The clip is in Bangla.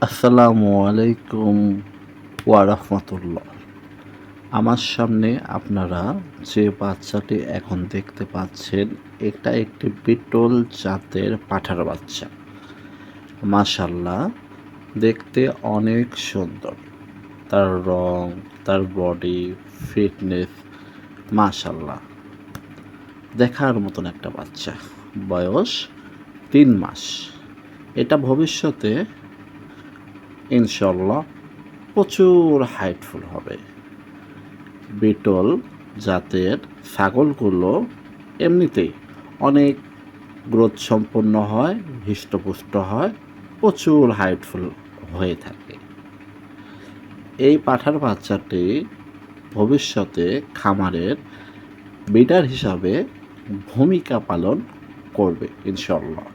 আসসালামু আলাইকুম ওয়া রাহমাতুল্লাহ। আমার সামনে আপনারা যে বাচ্চাটি এখন দেখতে পাচ্ছেন, এটা একটি বিটল জাতের পাঁঠার বাচ্চা। মাশাআল্লাহ, দেখতে অনেক সুন্দর। তার রং, তার বডি, ফিটনেস মাশাআল্লাহ, দেখার মতন একটা বাচ্চা। বয়স ৩ মাস। এটা ভবিষ্যতে ইনশাআল্লাহ প্রচুর হাইটফুল হবে। বিটল জাতের ছাগলগুলো এমনিতেই অনেক গ্রোথ সম্পন্ন হয়, হৃষ্টপুষ্ট হয়, প্রচুর হাইটফুল হয়ে থাকে। এই পাঁঠার বাচ্চাটি ভবিষ্যতে খামারের ব্রিডার হিসাবে ভূমিকা পালন করবে ইনশাআল্লাহ।